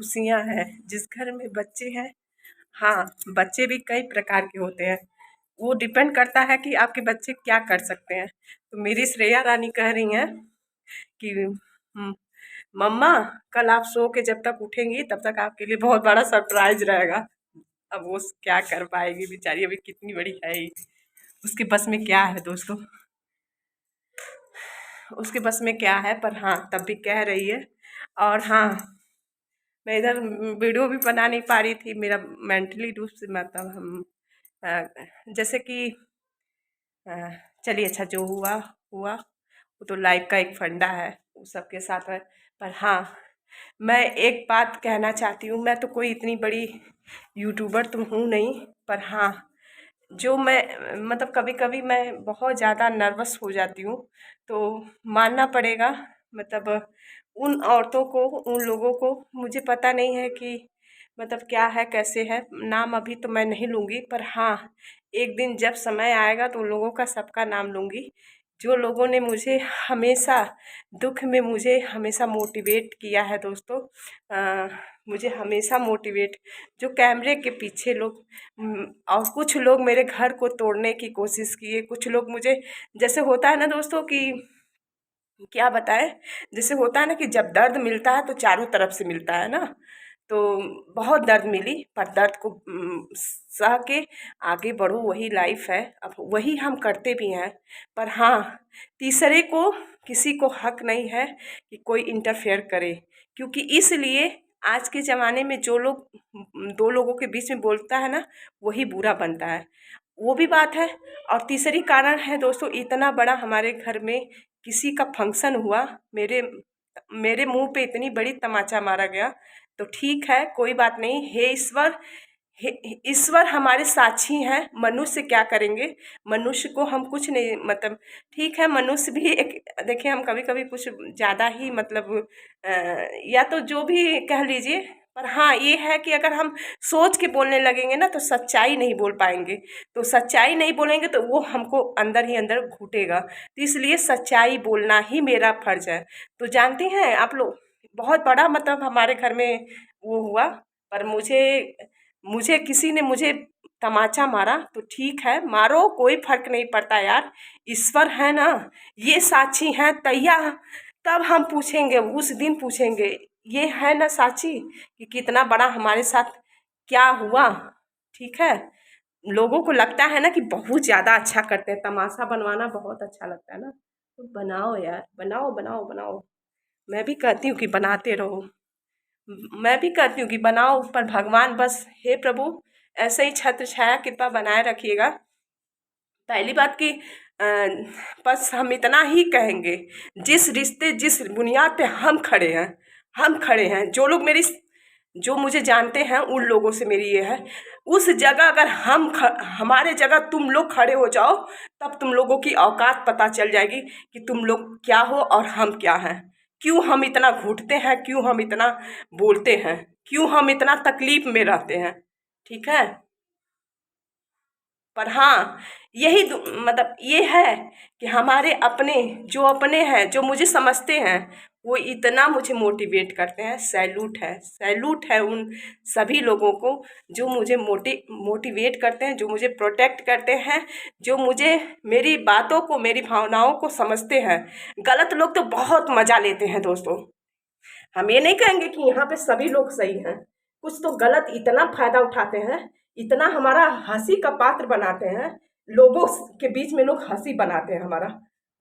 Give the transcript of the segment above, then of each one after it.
खुशियाँ हैं, जिस घर में बच्चे हैं, हाँ, बच्चे भी कई प्रकार के होते हैं। वो डिपेंड करता है कि आपके बच्चे क्या कर सकते हैं। तो मेरी श्रेया रानी कह रही हैं कि मम्मा, कल आप सो के जब तक उठेंगी तब तक आपके लिए बहुत बड़ा सरप्राइज रहेगा। अब वो क्या कर पाएगी बेचारी, अभी कितनी बड़ी है ही। उसके बस में क्या है दोस्तों, उसके बस में क्या है, पर हाँ तब भी कह रही है। और हाँ, मैं इधर वीडियो भी बना नहीं पा रही थी, मेरा मेंटली रूप से मतलब हम जैसे कि अ, चलिए अच्छा जो हुआ हुआ, वो तो लाइफ का एक फंडा है, वो सबके साथ है। पर हाँ, मैं एक बात कहना चाहती हूँ, मैं तो कोई इतनी बड़ी यूट्यूबर तो हूँ नहीं, पर हाँ, जो मैं मतलब कभी कभी मैं बहुत ज़्यादा नर्वस हो जाती हूँ, तो मानना पड़ेगा। मतलब उन औरतों को, उन लोगों को, मुझे पता नहीं है कि मतलब क्या है कैसे है, नाम अभी तो मैं नहीं लूँगी, पर हाँ एक दिन जब समय आएगा तो उन लोगों का सबका नाम लूँगी, जो लोगों ने मुझे हमेशा दुख में मुझे हमेशा मोटिवेट किया है दोस्तों। मुझे हमेशा मोटिवेट, जो कैमरे के पीछे लोग और कुछ लोग मेरे घर को तोड़ने की कोशिश किए, कुछ लोग मुझे, जैसे होता है ना दोस्तों कि क्या बताएं, जैसे होता है ना कि जब दर्द मिलता है तो चारों तरफ से मिलता है ना, तो बहुत दर्द मिली, पर दर्द को सह के आगे बढ़ो, वही लाइफ है। अब वही हम करते भी हैं। पर हाँ, तीसरे को, किसी को हक नहीं है कि कोई इंटरफेयर करे, क्योंकि इसलिए आज के ज़माने में जो लोग दो लोगों के बीच में बोलता है ना, वही बुरा बनता है, वो भी बात है। और तीसरी कारण है दोस्तों, इतना बड़ा हमारे घर में किसी का फंक्शन हुआ, मेरे मेरे मुंह पे इतनी बड़ी तमाचा मारा गया, तो ठीक है कोई बात नहीं, हे ईश्वर, हे ईश्वर हमारे साक्षी हैं, मनुष्य क्या करेंगे, मनुष्य को हम कुछ नहीं, मतलब ठीक है, मनुष्य भी एक, देखिए हम कभी कभी कुछ ज़्यादा ही मतलब या तो जो भी कह लीजिए, पर हाँ ये है कि अगर हम सोच के बोलने लगेंगे ना तो सच्चाई नहीं बोल पाएंगे, तो सच्चाई नहीं बोलेंगे तो वो हमको अंदर ही अंदर घुटेगा, तो इसलिए सच्चाई बोलना ही मेरा फर्ज है। तो जानती हैं आप लोग, बहुत बड़ा मतलब हमारे घर में वो हुआ, पर मुझे मुझे किसी ने मुझे तमाचा मारा, तो ठीक है मारो, कोई फर्क नहीं पड़ता यार, ईश्वर है ना, ये साक्षी हैं तैया, तब हम पूछेंगे, उस दिन पूछेंगे, ये है ना साक्षी कि कितना बड़ा हमारे साथ क्या हुआ। ठीक है, लोगों को लगता है ना कि बहुत ज़्यादा अच्छा करते हैं, तमाशा बनवाना बहुत अच्छा लगता है ना, तो बनाओ यार, बनाओ बनाओ बनाओ, मैं भी कहती हूँ कि बनाते रहो, मैं भी कहती हूँ कि बनाओ, पर भगवान बस, हे प्रभु ऐसे ही छत्र छाया कृपा बनाए रखिएगा। पहली बात कि बस हम इतना ही कहेंगे, जिस रिश्ते जिस बुनियाद पे हम खड़े हैं, हम खड़े हैं, जो लोग मेरी, जो मुझे जानते हैं उन लोगों से मेरी ये है, उस जगह अगर हमारे जगह तुम लोग खड़े हो जाओ, तब तुम लोगों की औकात पता चल जाएगी कि तुम लोग क्या हो और हम क्या हैं, क्यों हम इतना घुटते हैं, क्यों हम इतना बोलते हैं, क्यों हम इतना तकलीफ में रहते हैं। ठीक है, पर हाँ यही मतलब ये है कि हमारे अपने, जो अपने हैं, जो मुझे समझते हैं, वो इतना मुझे मोटिवेट करते हैं, सैल्यूट है, सैल्यूट है उन सभी लोगों को जो मुझे मोटिवेट करते हैं, जो मुझे प्रोटेक्ट करते हैं, जो मुझे, मेरी बातों को, मेरी भावनाओं को समझते हैं। गलत लोग तो बहुत मज़ा लेते हैं दोस्तों, हम ये नहीं कहेंगे कि यहाँ पे सभी लोग सही हैं, कुछ तो गलत इतना फायदा उठाते हैं, इतना हमारा हंसी का पात्र बनाते हैं, लोगों के बीच में लोग हंसी बनाते हैं हमारा।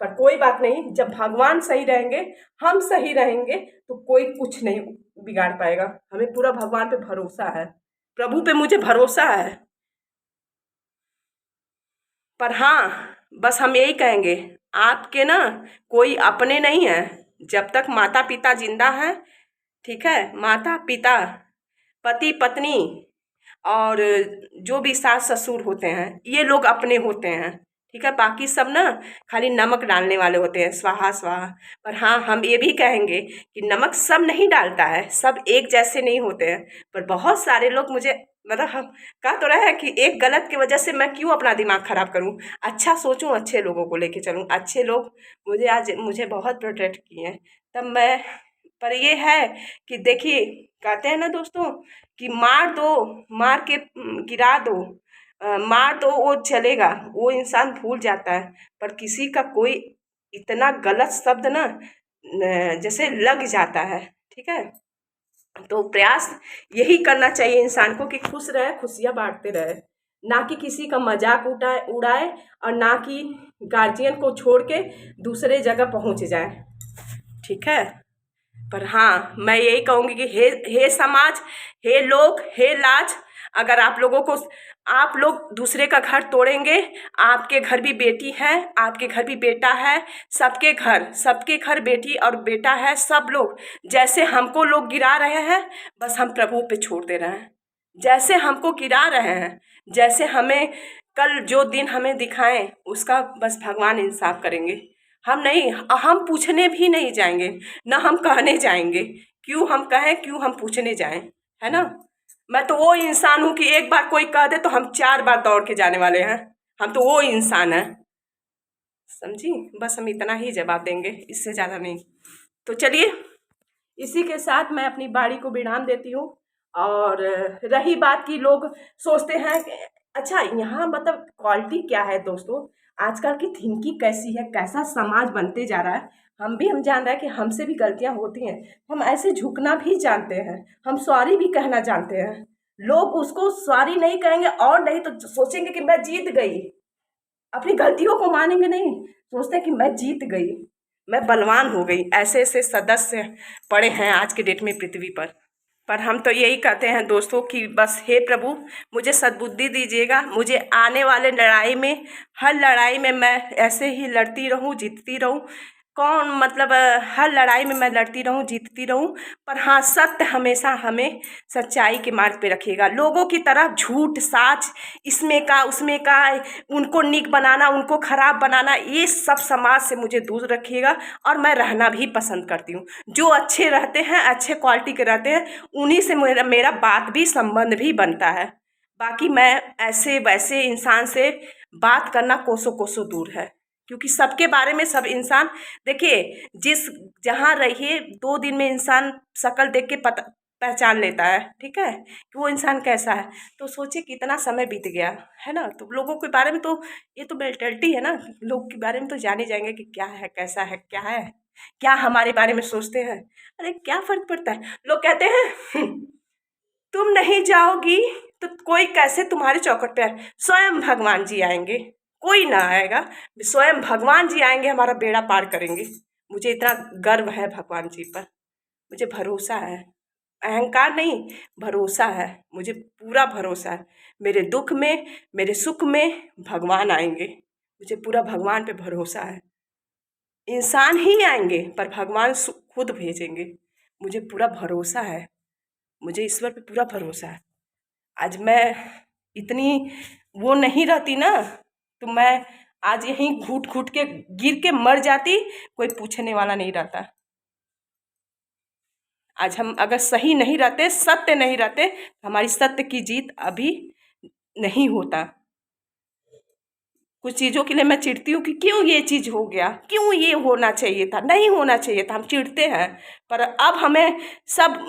पर कोई बात नहीं, जब भगवान सही रहेंगे, हम सही रहेंगे, तो कोई कुछ नहीं बिगाड़ पाएगा, हमें पूरा भगवान पे भरोसा है, प्रभु पे मुझे भरोसा है। पर हाँ, बस हम यही कहेंगे, आपके ना कोई अपने नहीं है, जब तक माता पिता जिंदा हैं, ठीक है, माता पिता, पति पत्नी, और जो भी सास ससुर होते हैं, ये लोग अपने होते हैं। ठीक है, बाकी सब ना खाली नमक डालने वाले होते हैं, स्वाहा स्वाहा। पर हाँ हम ये भी कहेंगे कि नमक सब नहीं डालता है, सब एक जैसे नहीं होते हैं, पर बहुत सारे लोग मुझे, मतलब हम कह तो रहे हैं कि एक गलत की वजह से मैं क्यों अपना दिमाग खराब करूं, अच्छा सोचूं, अच्छे लोगों को लेके चलूं, अच्छे लोग मुझे आज मुझे बहुत प्रोटेक्ट किए हैं, तब मैं, पर ये है कि देखिए कहते हैं ना दोस्तों कि मार दो, मार के गिरा दो, मार दो वो चलेगा, वो इंसान भूल जाता है। पर किसी का कोई इतना गलत शब्द ना जैसे लग जाता है, ठीक है। तो प्रयास यही करना चाहिए इंसान को कि खुश रहे, खुशियाँ बांटते रहे, ना कि किसी का मजाक उड़ाए और ना कि गार्जियन को छोड़ के दूसरे जगह पहुंच जाए, ठीक है। पर हाँ, मैं यही कहूँगी कि हे समाज, हे लोग, हे लाज, अगर आप लोगों को, आप लोग दूसरे का घर तोड़ेंगे, आपके घर भी बेटी है, आपके घर भी बेटा है, सबके घर बेटी और बेटा है, सब लोग जैसे हमको लोग गिरा रहे हैं, बस हम प्रभु पे छोड़ दे रहे हैं। जैसे हमको गिरा रहे हैं, जैसे हमें कल जो दिन हमें दिखाएं उसका बस भगवान इंसाफ करेंगे। हम नहीं, हम पूछने भी नहीं जाएंगे, ना हम कहने जाएंगे। क्यों हम कहें, क्यों हम पूछने जाएं, है ना। मैं तो वो इंसान हूँ कि एक बार कोई कह दे तो हम 4 बार दौड़ के जाने वाले हैं। हम तो वो इंसान हैं, समझी। बस हम इतना ही जवाब देंगे, इससे ज़्यादा नहीं। तो चलिए, इसी के साथ मैं अपनी बाड़ी को विराम देती हूँ। और रही बात की लोग सोचते हैं कि अच्छा यहाँ मतलब क्वालिटी क्या है दोस्तों, आजकल की थिंकिंग कैसी है, कैसा समाज बनते जा रहा है। हम जान रहे हैं कि हमसे भी गलतियाँ होती हैं, हम ऐसे झुकना भी जानते हैं, हम सॉरी भी कहना जानते हैं। लोग उसको सॉरी नहीं कहेंगे और नहीं तो सोचेंगे कि मैं जीत गई, अपनी गलतियों को मानेंगे नहीं, सोचते हैं कि मैं जीत गई, मैं बलवान हो गई। ऐसे ऐसे सदस्य पड़े हैं आज के डेट में पृथ्वी पर। हम तो यही कहते हैं दोस्तों कि बस हे प्रभु, मुझे सद्बुद्धि दीजिएगा, मुझे आने वाले लड़ाई में, हर लड़ाई में मैं ऐसे ही लड़ती रहूं, जीतती रहूं। कौन मतलब हर लड़ाई में मैं लड़ती रहूं, जीतती रहूं। पर हाँ, सत्य हमेशा हमें सच्चाई के मार्ग पे रखिएगा। लोगों की तरह झूठ साच, इसमें का उसमें का, उनको नीक बनाना, उनको खराब बनाना, ये सब समाज से मुझे दूर रखिएगा। और मैं रहना भी पसंद करती हूँ। जो अच्छे रहते हैं, अच्छे क्वालिटी के रहते हैं, उन्हीं से मेरा बात भी, संबंध भी बनता है। बाकी मैं ऐसे वैसे इंसान से बात करना कोसों कोसों दूर है। क्योंकि सबके बारे में सब इंसान, देखिए जिस जहाँ रहिए 2 दिन में इंसान शक्ल देख के पता पहचान लेता है, ठीक है, कि वो इंसान कैसा है। तो सोचिए कितना समय बीत गया है ना। तो लोगों के बारे में तो ये तो मेंटलिटी है ना, लोग के बारे में तो जान ही जाएंगे कि क्या है, कैसा है, क्या है, क्या हमारे बारे में सोचते हैं। अरे क्या फर्क पड़ता है। लोग कहते हैं तुम नहीं जाओगी तो कोई कैसे तुम्हारे चौखट पे आए। स्वयं भगवान जी आएंगे, कोई ना आएगा, स्वयं भगवान जी आएंगे, हमारा बेड़ा पार करेंगे। मुझे इतना गर्व है भगवान जी पर, मुझे भरोसा है, अहंकार नहीं, भरोसा है, मुझे पूरा भरोसा है। मेरे दुख में, मेरे सुख में भगवान आएंगे, मुझे पूरा भगवान पे भरोसा है। इंसान ही आएंगे पर भगवान खुद भेजेंगे, मुझे पूरा भरोसा है, मुझे ईश्वर पे पूरा भरोसा है। आज मैं इतनी वो नहीं रहती ना, तो मैं आज यहीं घुट घुट के गिर के मर जाती, कोई पूछने वाला नहीं रहता। आज हम अगर सही नहीं रहते, सत्य नहीं रहते, हमारी सत्य की जीत अभी नहीं होता। कुछ चीज़ों के लिए मैं चिढ़ती हूँ कि क्यों ये चीज़ हो गया, क्यों ये होना चाहिए था, नहीं होना चाहिए था, हम चिढ़ते हैं। पर अब हमें सब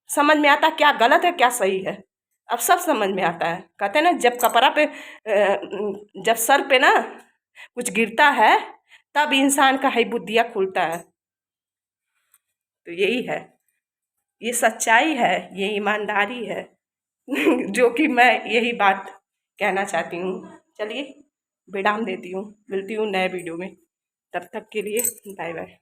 समझ में आता क्या गलत है क्या सही है, अब सब समझ में आता है। कहते हैं ना, जब कपड़ा पे जब सर पे ना कुछ गिरता है तब इंसान का है बुद्धियाँ खुलता है। तो यही है, ये सच्चाई है, ये ईमानदारी है जो कि मैं यही बात कहना चाहती हूँ। चलिए विराम देती हूँ, मिलती हूँ नए वीडियो में, तब तक के लिए बाय बाय।